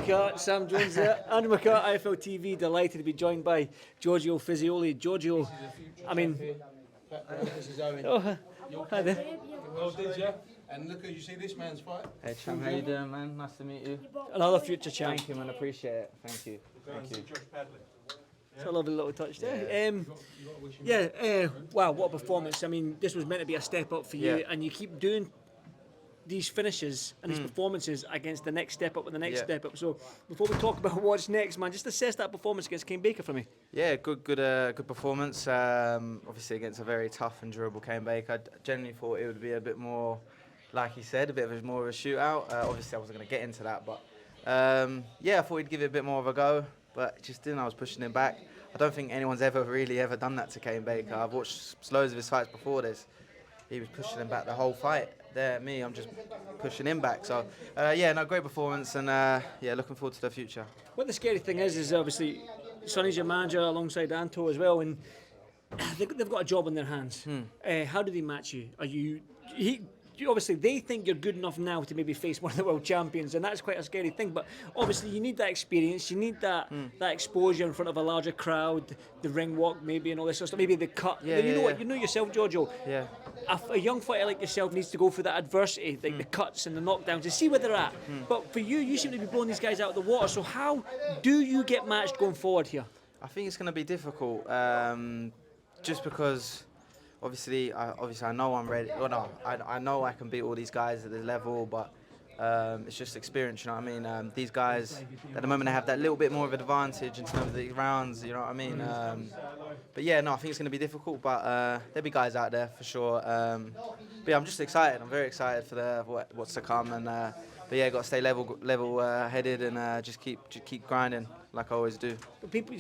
McCart, Sam Jones there. Andrew McCart, iFLTV, delighted to be joined by Giorgio Visioli. Giorgio, I mean... This is Owen. Oh, hi there. Well, did you? And look, you see this man's fight? Hey chum, how you doing, man? Nice to meet you. Another future champ. Thank you, man. Appreciate it. Thank you. Thank you. It's a lovely little touch there. Wow, what a performance. I mean, this was meant to be a step up for you, and you keep doing these finishes and these performances against the next step up and the next step up. So before we talk about what's next, man, just assess that performance against Kane Baker for me. Yeah, good performance. Obviously against a very tough and durable Kane Baker. I generally thought it would be a bit more, like he said, a bit of more of a shootout. Obviously I wasn't going to get into that, but I thought he'd give it a bit more of a go, but it just didn't. I was pushing him back. I don't think anyone's ever done that to Kane Baker. I've watched loads of his fights before this. He was pushing him back the whole fight. I'm just pushing him back. So, great performance, and looking forward to the future. What the scary thing is obviously Sonny's your manager alongside Anto as well, and they've got a job on their hands. How do they match you? Obviously, they think you're good enough now to maybe face one of the world champions, and that's quite a scary thing. But obviously, you need that experience, you need that exposure in front of a larger crowd, the ring walk, maybe, and all this sort of stuff. Maybe the cut. You know yourself, Giorgio. Yeah. A young fighter like yourself needs to go through that adversity, like the cuts and the knockdowns, to see where they're at. But for you seem to be blowing these guys out of the water. So how do you get matched going forward here? I think it's going to be difficult, just because. Obviously, I know I'm ready. Well, no, I know I can beat all these guys at this level, but it's just experience. You know what I mean? These guys, at the moment, they have that little bit more of an advantage in terms of the rounds. You know what I mean? I think it's going to be difficult, but there'll be guys out there for sure. I'm just excited. I'm very excited for what's to come, and got to stay level headed and just keep grinding like I always do. When people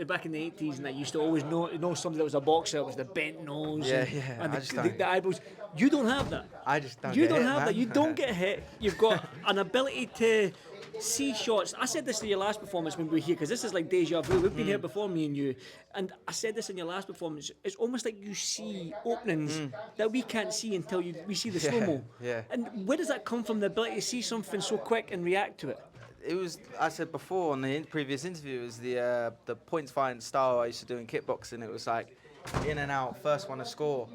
back in the 80s and that used to always know somebody that was a boxer, it was the bent nose and the eyebrows. You don't have that. I just don't. You don't have that. You don't get hit. You've got an ability to see shots. I said this in your last performance when we were here, because this is like deja vu. We've been here before, me and you, and I said this in your last performance. It's almost like you see openings that we can't see until we see the slow-mo. Yeah. And where does that come from, the ability to see something so quick and react to it? It was, I said before on the previous interview, it was the points fighting style I used to do in kickboxing. It was like in and out, first one to score,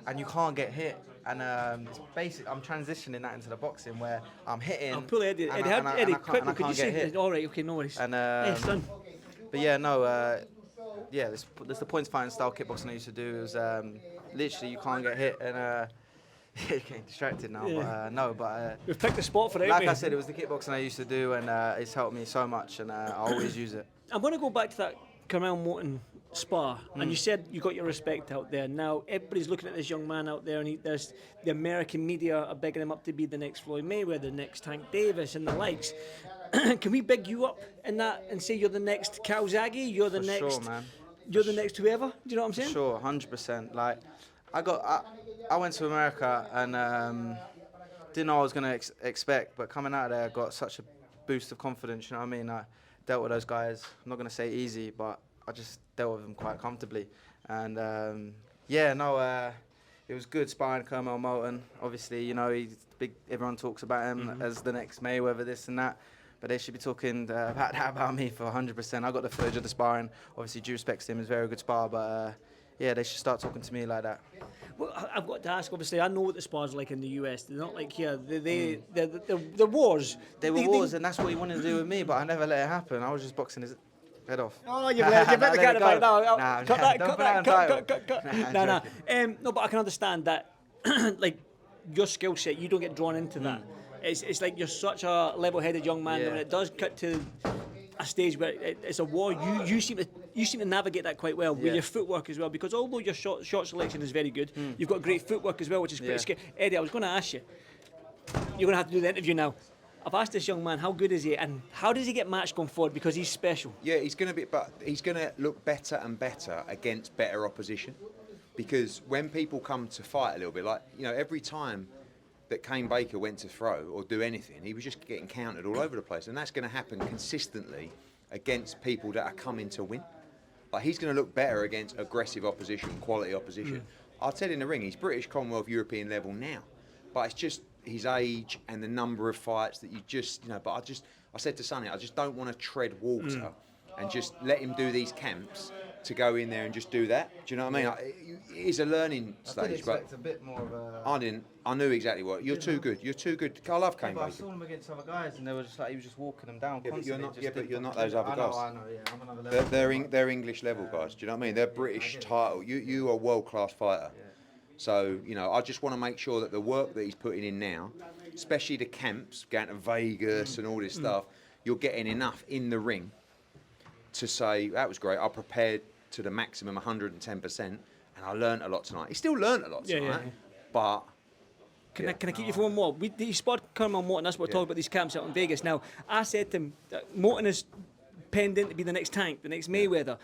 and you can't get hit. And it's basically, I'm transitioning that into the boxing where I'm hitting. I'll pull Eddie. Eddie, quickly, could you say? All right, okay, no worries. And yes, son. But there's the points fighting style kickboxing I used to do. It was literally you can't get hit, and getting distracted now. We've picked a spot for it. Like I said, it was the kickboxing I used to do, and it's helped me so much, and I always use it. I'm going to go back to that Carmel Morton spar, and you said you got your respect out there. Now everybody's looking at this young man out there, and there's the American media are bigging him up to be the next Floyd Mayweather, the next Tank Davis, and the likes. Can we big you up in that and say you're the next Calzaghe? You're the next. Sure, man. You're the next whoever. Do you know what I'm saying? Sure, 100%. Like I went to America and didn't know what I was going to expect, but coming out of there, I got such a boost of confidence. You know what I mean? I dealt with those guys. I'm not going to say easy, but I just dealt with them quite comfortably. And it was good sparring Carmel Moulton. Obviously, he's big. Everyone talks about him as the next Mayweather, this and that. But they should be talking about me for 100%. I got the footage of the sparring. Obviously, due respect to him, he's a very good spar, but they should start talking to me like that. Well, I've got to ask, obviously, I know what the spars are like in the US. They're not like here. They're wars. They were wars, and that's what he wanted to do with me, but I never let it happen. I was just boxing his head off. Oh, you better cut it back now. Cut. No. No, but I can understand that, like, your skill set, you don't get drawn into that. It's like you're such a level-headed young man, and when it does cut to a stage where it's a war, you seem to navigate that quite well with your footwork as well, because although your shot selection is very good, you've got great footwork as well, which is pretty scary. Eddie, I was going to ask you, you're going to have to do the interview now. I've asked this young man, how good is he, and how does he get matched going forward, because he's special? Yeah, he's going to look better and better against better opposition, because when people come to fight a little bit, like, every time that Kane Baker went to throw or do anything, he was just getting countered all over the place, and that's going to happen consistently against people that are coming to win. Like, he's going to look better against aggressive opposition, quality opposition. I'll tell you in the ring, he's British, Commonwealth, European level now, but it's just his age and the number of fights that you just, but I said to Sonny, I just don't want to tread water and just let him do these camps to go in there and just do that. Do you know what I mean? It is a learning I stage, did expect a bit more of a... I didn't. I knew exactly what. You're too good. You're too good. I love Kane But I Baker. saw him against other guys, and they were just like he was just walking them down. Yeah, but you're constantly, not. just Yeah, but didn't you're not fucking- those other guys. I know. Yeah, I'm another level. They're English level guys. Do you know what I mean? They're British title. You are a world class fighter. Yeah. So I just want to make sure that the work that he's putting in now, especially the camps, going to Vegas and all this stuff, you're getting enough in the ring to say that was great. I prepared to the maximum 110%, and I learnt a lot tonight. He still learnt a lot tonight, but. Can I keep you for one more? He spotted Colonel Morton, that's what we're talking about, these camps out in Vegas. Now, I said to him, that Morton is penned in to be the next Tank, the next Mayweather.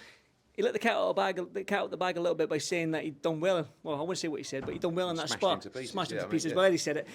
He let the cat out of the bag a little bit by saying that he'd done well. Well, I won't say what he said, but he'd done well in that spot. Smashed into pieces. Well, Eddie said it.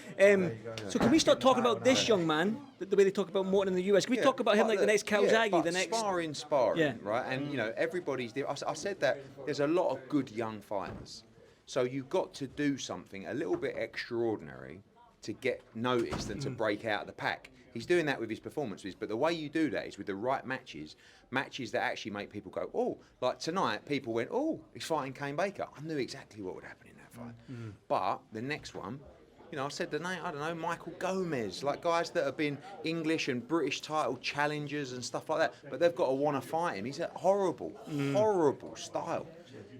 So can we start talking about this young man, the way they talk about Morton in the US? Can we talk about him like the next Calzaghe, the next... Sparring, right? And, everybody's... I said that there's a lot of good young fighters. So you've got to do something a little bit extraordinary to get noticed and to break out of the pack. He's doing that with his performances, but the way you do that is with the right matches that actually make people go, oh, like tonight, people went, oh, he's fighting Kane Baker. I knew exactly what would happen in that fight. But the next one, I said the name, I don't know, Michael Gomez, like guys that have been English and British title challengers and stuff like that, but they've got to want to fight him. He's a horrible style.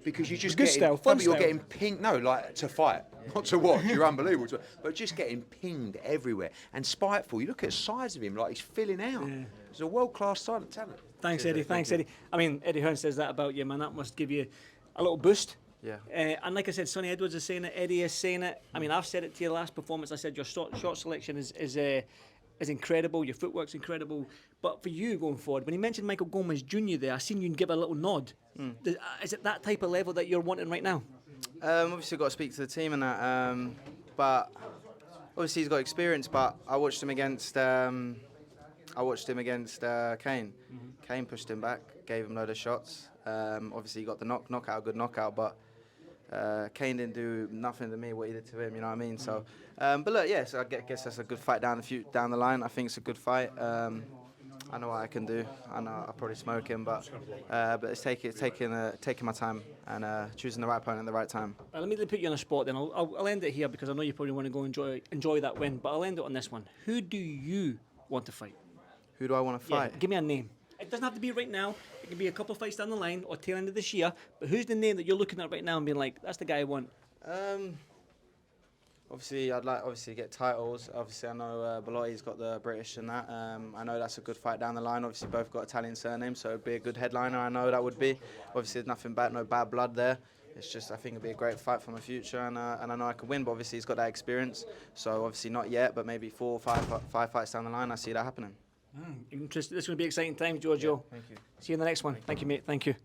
Because you just you're getting pinged. No, like to fight, not to watch. You're unbelievable, but just getting pinged everywhere and spiteful. You look at the size of him, like he's filling out. He's a world-class silent talent. Thanks, Eddie. Thanks, Eddie. I mean, Eddie Hearn says that about you, man. That must give you a little boost. Yeah. And like I said, Sonny Edwards is saying it. Eddie is saying it. I mean, I've said it to your last performance. I said your shot selection is incredible. Your footwork's incredible. But for you going forward, when he mentioned Michael Gomez Jr. there, I seen you give a little nod. Is it that type of level that you're wanting right now? Obviously, got to speak to the team and that. But obviously, he's got experience. But I watched him against Kane. Kane pushed him back, gave him a load of shots. Obviously, he got the knockout, good knockout. But Kane didn't do nothing to me what he did to him. You know what I mean? So, but look, yes, I guess that's a good fight down the line. I think it's a good fight. I know what I can do. I know I'll probably smoke him, but it's taking my time and choosing the right opponent at the right time. Let me put you on a spot then. I'll end it here because I know you probably want to go enjoy that win, but I'll end it on this one. Who do you want to fight? Who do I want to fight? Yeah, give me a name. It doesn't have to be right now. It can be a couple of fights down the line or tail end of this year. But who's the name that you're looking at right now and being like, that's the guy I want? Obviously, I'd like to get titles. Obviously, I know Belotti's got the British and that. I know that's a good fight down the line. Obviously, both got Italian surnames, so it'd be a good headliner. I know that would be. Obviously, there's nothing bad, no bad blood there. It's just, I think it'd be a great fight for my future, and I know I can win. But obviously, he's got that experience. So obviously, not yet, but maybe 4 or 5 fights down the line, I see that happening. Interesting. This is going to be exciting time, Giorgio. Yeah, thank you. See you in the next one. Thank you, mate. Thank you.